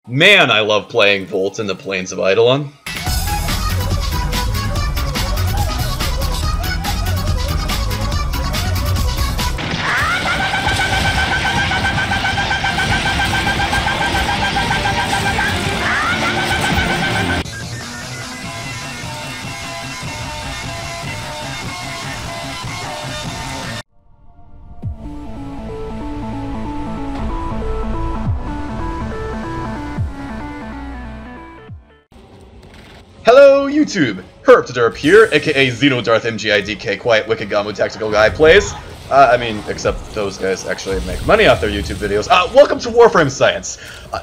Man, I love playing Volt in the Plains of Eidolon. Hello YouTube! Herptoderp here, aka Xenodarth MGIDK Quiet Wicked Gamu Tactical Guy plays. Except those guys actually make money off their YouTube videos. Welcome to Warframe Science!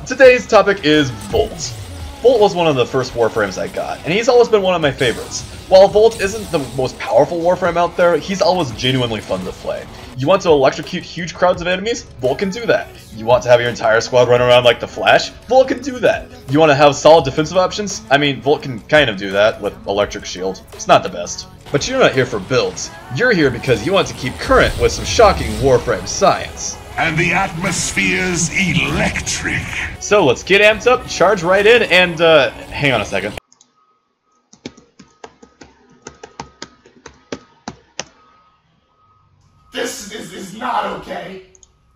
Today's topic is Volt. Volt was one of the first Warframes I got, and he's always been one of my favorites. While Volt isn't the most powerful Warframe out there, he's always genuinely fun to play. You want to electrocute huge crowds of enemies? Volt can do that. You want to have your entire squad run around like the Flash? Volt can do that. You want to have solid defensive options? I mean, Volt can kind of do that with Electric Shield. It's not the best. But you're not here for builds. You're here because you want to keep current with some shocking Warframe science. And the atmosphere's electric. So let's get amped up, charge right in, and hang on a second. This is not okay.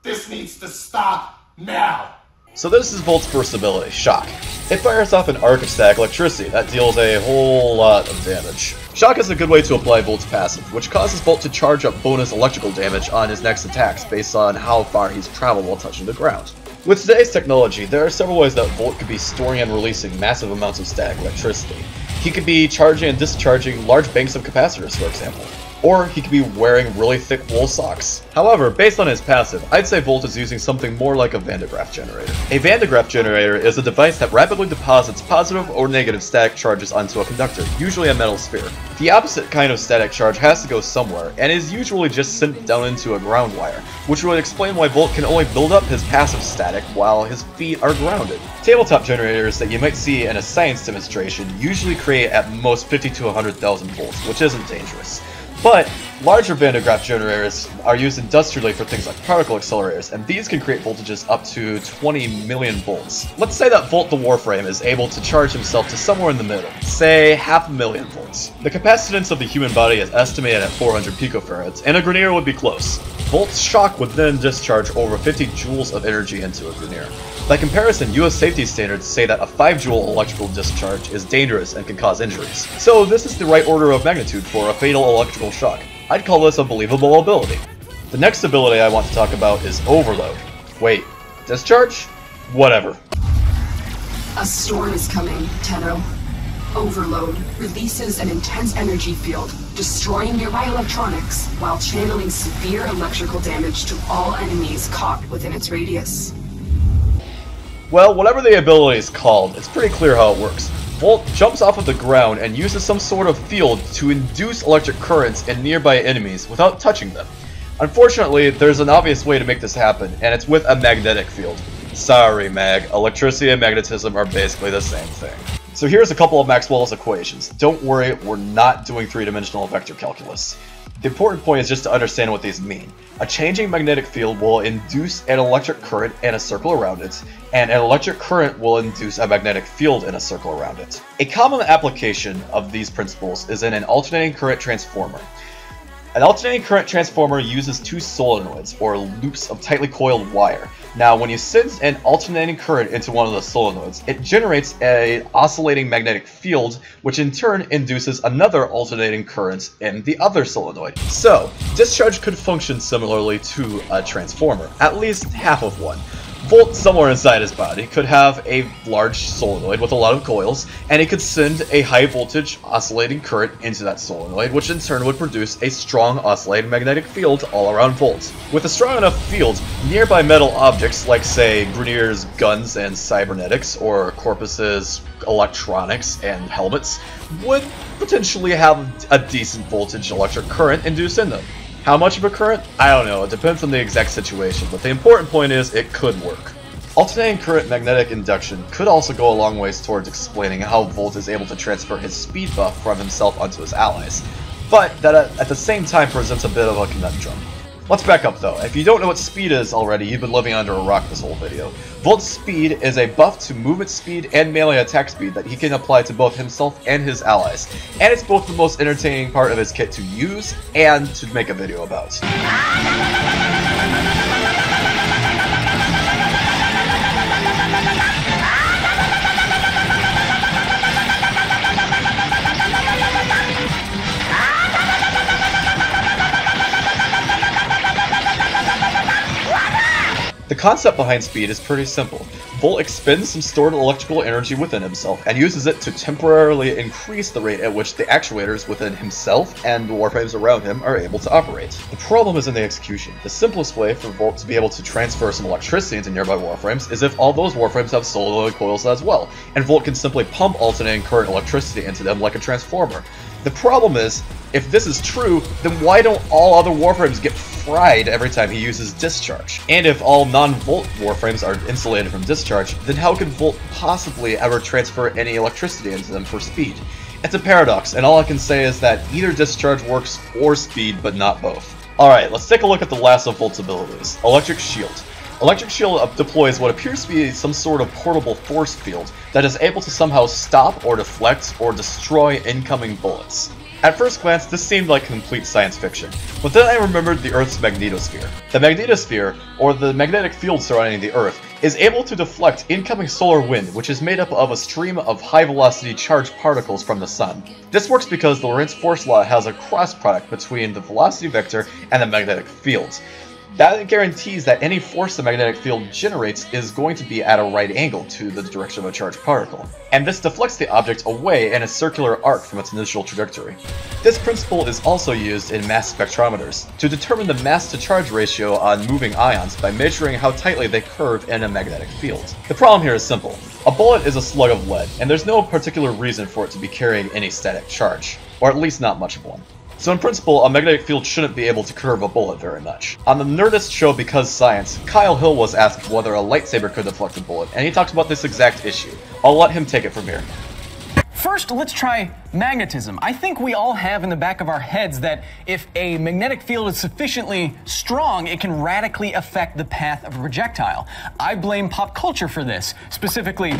This needs to stop now. So this is Volt's first ability, Shock. It fires off an arc of static electricity that deals a whole lot of damage. Shock is a good way to apply Volt's passive, which causes Volt to charge up bonus electrical damage on his next attacks based on how far he's traveled while touching the ground. With today's technology, there are several ways that Volt could be storing and releasing massive amounts of static electricity. He could be charging and discharging large banks of capacitors, for example. Or he could be wearing really thick wool socks. However, based on his passive, I'd say Volt is using something more like a Van de Graaff generator. A Van de Graaff generator is a device that rapidly deposits positive or negative static charges onto a conductor, usually a metal sphere. The opposite kind of static charge has to go somewhere, and is usually just sent down into a ground wire, which would explain why Volt can only build up his passive static while his feet are grounded. Tabletop generators that you might see in a science demonstration usually create at most 50 to 100,000 volts, which isn't dangerous. But larger Van de Graaff generators are used industrially for things like particle accelerators, and these can create voltages up to 20 million volts. Let's say that Volt the Warframe is able to charge himself to somewhere in the middle, say 500,000 volts. The capacitance of the human body is estimated at 400 picofarads, and a Grineer would be close. Volt's shock would then discharge over 50 joules of energy into a Grineer. By comparison, US safety standards say that a 5 joule electrical discharge is dangerous and can cause injuries. So this is the right order of magnitude for a fatal electrical shock. I'd call this a believable ability. The next ability I want to talk about is Overload. Wait, discharge? Whatever. A storm is coming, Tenno. Overload releases an intense energy field, destroying nearby electronics while channeling severe electrical damage to all enemies caught within its radius. Well, whatever the ability is called, it's pretty clear how it works. Volt jumps off of the ground and uses some sort of field to induce electric currents in nearby enemies without touching them. Unfortunately, there's an obvious way to make this happen, and it's with a magnetic field. Sorry, Mag, electricity and magnetism are basically the same thing. So here's a couple of Maxwell's equations. Don't worry, we're not doing three-dimensional vector calculus. The important point is just to understand what these mean. A changing magnetic field will induce an electric current in a circle around it, and an electric current will induce a magnetic field in a circle around it. A common application of these principles is in an alternating current transformer. An alternating current transformer uses two solenoids, or loops of tightly coiled wire. Now, when you send an alternating current into one of the solenoids, it generates an oscillating magnetic field, which in turn induces another alternating current in the other solenoid. So, discharge could function similarly to a transformer, at least half of one. Volt, somewhere inside his body, could have a large solenoid with a lot of coils, and he could send a high voltage oscillating current into that solenoid, which in turn would produce a strong oscillating magnetic field all around Volt. With a strong enough field, nearby metal objects like, say, Grineer's guns and cybernetics, or Corpus's electronics and helmets, would potentially have a decent voltage electric current induced in them. How much of a current? I don't know, it depends on the exact situation, but the important point is it could work. Alternating current magnetic induction could also go a long ways towards explaining how Volt is able to transfer his speed buff from himself onto his allies, but that at the same time presents a bit of a conundrum. Let's back up though. If you don't know what speed is already, you've been living under a rock this whole video. Volt's speed is a buff to movement speed and melee attack speed that he can apply to both himself and his allies. And it's both the most entertaining part of his kit to use and to make a video about. The concept behind speed is pretty simple. Volt expends some stored electrical energy within himself and uses it to temporarily increase the rate at which the actuators within himself and the warframes around him are able to operate. The problem is in the execution. The simplest way for Volt to be able to transfer some electricity into nearby warframes is if all those warframes have solenoid coils as well, and Volt can simply pump alternating current electricity into them like a transformer. The problem is, if this is true, then why don't all other warframes get fried every time he uses discharge? And if all non-Volt warframes are insulated from discharge, then how can Volt possibly ever transfer any electricity into them for speed? It's a paradox, and all I can say is that either discharge works or speed, but not both. Alright, let's take a look at the last of Volt's abilities, Electric Shield. Electric Shield deploys what appears to be some sort of portable force field that is able to somehow stop or deflect or destroy incoming bullets. At first glance, this seemed like complete science fiction, but then I remembered the Earth's magnetosphere. The magnetosphere, or the magnetic field surrounding the Earth, is able to deflect incoming solar wind, which is made up of a stream of high-velocity charged particles from the sun. This works because the Lorentz force law has a cross product between the velocity vector and the magnetic field. That guarantees that any force the magnetic field generates is going to be at a right angle to the direction of a charged particle, and this deflects the object away in a circular arc from its initial trajectory. This principle is also used in mass spectrometers, to determine the mass-to-charge ratio on moving ions by measuring how tightly they curve in a magnetic field. The problem here is simple. A bullet is a slug of lead, and there's no particular reason for it to be carrying any static charge, or at least not much of one. So in principle, a magnetic field shouldn't be able to curve a bullet very much. On the Nerdist show Because Science, Kyle Hill was asked whether a lightsaber could deflect a bullet, and he talked about this exact issue. I'll let him take it from here. First, let's try magnetism. I think we all have in the back of our heads that if a magnetic field is sufficiently strong, it can radically affect the path of a projectile. I blame pop culture for this, specifically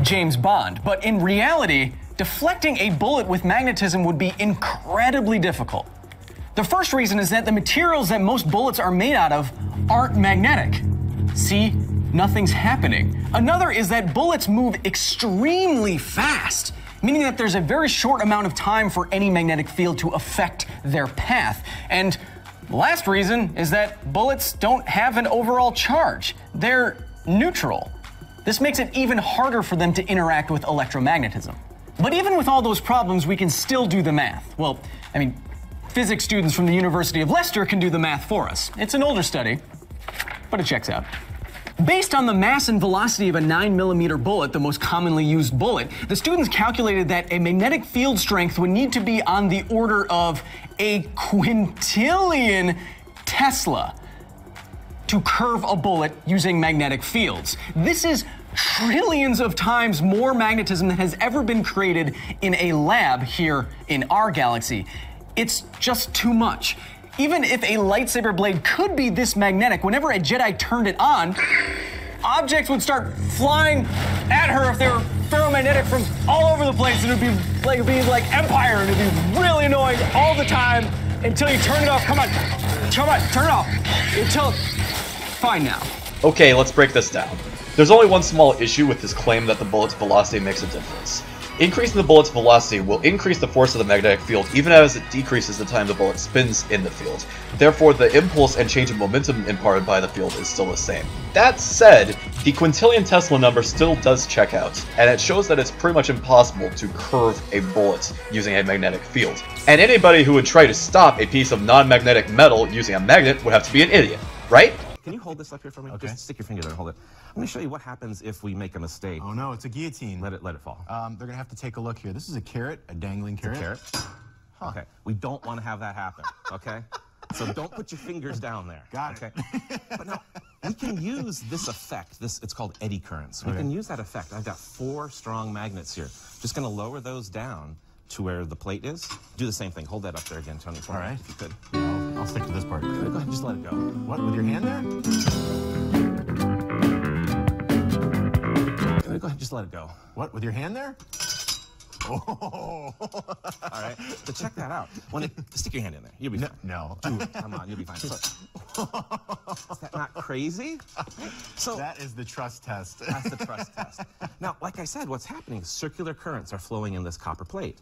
James Bond. But in reality, deflecting a bullet with magnetism would be incredibly difficult. The first reason is that the materials that most bullets are made out of aren't magnetic. See, nothing's happening. Another is that bullets move extremely fast, meaning that there's a very short amount of time for any magnetic field to affect their path. And the last reason is that bullets don't have an overall charge. They're neutral. This makes it even harder for them to interact with electromagnetism. But even with all those problems, we can still do the math. Well, I mean, physics students from the University of Leicester can do the math for us. It's an older study, but it checks out. Based on the mass and velocity of a 9mm bullet, the most commonly used bullet, the students calculated that a magnetic field strength would need to be on the order of a quintillion Tesla to curve a bullet using magnetic fields. This is trillions of times more magnetism than has ever been created in a lab here in our galaxy. It's just too much. Even if a lightsaber blade could be this magnetic, whenever a Jedi turned it on, objects would start flying at her if they were ferromagnetic from all over the place, and it'd be like Empire, and it'd be really annoying all the time until you turn it off. Come on, turn it off. Until, fine now. Okay, let's break this down. There's only one small issue with this claim that the bullet's velocity makes a difference. Increasing the bullet's velocity will increase the force of the magnetic field even as it decreases the time the bullet spins in the field. Therefore, the impulse and change of momentum imparted by the field is still the same. That said, the quintillion Tesla number still does check out, and it shows that it's pretty much impossible to curve a bullet using a magnetic field. And anybody who would try to stop a piece of non-magnetic metal using a magnet would have to be an idiot, right? Can you hold this up here for me? Okay. Just stick your finger there and hold it. I'm going to show you what happens if we make a mistake. Oh no, it's a guillotine. Let it fall. They're going to have to take a look here. This is a carrot, a dangling carrot. Carrot. Huh. Okay. We don't want to have that happen, okay? So don't put your fingers down there. Got it. But now, we can use this effect. It's called eddy currents. We can use that effect. I've got 4 strong magnets here. Just going to lower those down to where the plate is. Do the same thing. Hold that up there again, Tony, for All me, right. if you could. I'll stick to this part. Go ahead and just let it go. What, with your hand there? Go ahead and just let it go. What, with your hand there? Oh. All right. So check that out. Stick your hand in there. You'll be fine. No. Do it. Come on, you'll be fine. So, is that not crazy? So That is the trust test. that's the trust test. Now, like I said, what's happening is circular currents are flowing in this copper plate.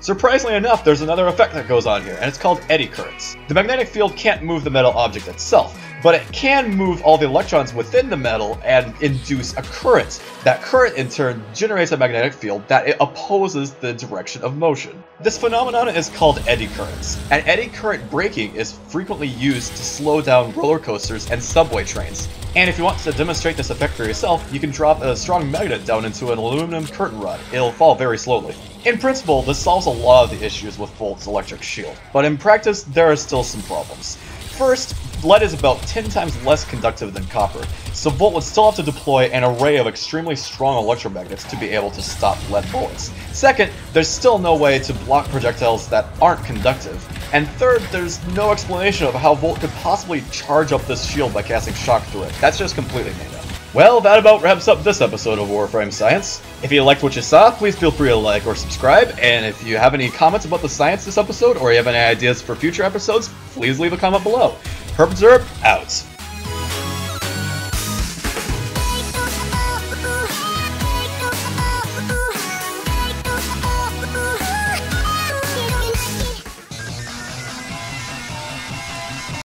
Surprisingly enough, there's another effect that goes on here, and it's called eddy currents. The magnetic field can't move the metal object itself, but it can move all the electrons within the metal and induce a current. That current, in turn, generates a magnetic field that it opposes the direction of motion. This phenomenon is called eddy currents, and eddy current braking is frequently used to slow down roller coasters and subway trains. And if you want to demonstrate this effect for yourself, you can drop a strong magnet down into an aluminum curtain rod. It'll fall very slowly. In principle, this solves a lot of the issues with Volt's electric shield, but in practice, there are still some problems. First, lead is about 10 times less conductive than copper, so Volt would still have to deploy an array of extremely strong electromagnets to be able to stop lead bullets. Second, there's still no way to block projectiles that aren't conductive. And third, there's no explanation of how Volt could possibly charge up this shield by casting shock through it. That's just completely made up. Well, that about wraps up this episode of Warframe Science. If you liked what you saw, please feel free to like or subscribe, and if you have any comments about the science this episode, or you have any ideas for future episodes, please leave a comment below. Herb out.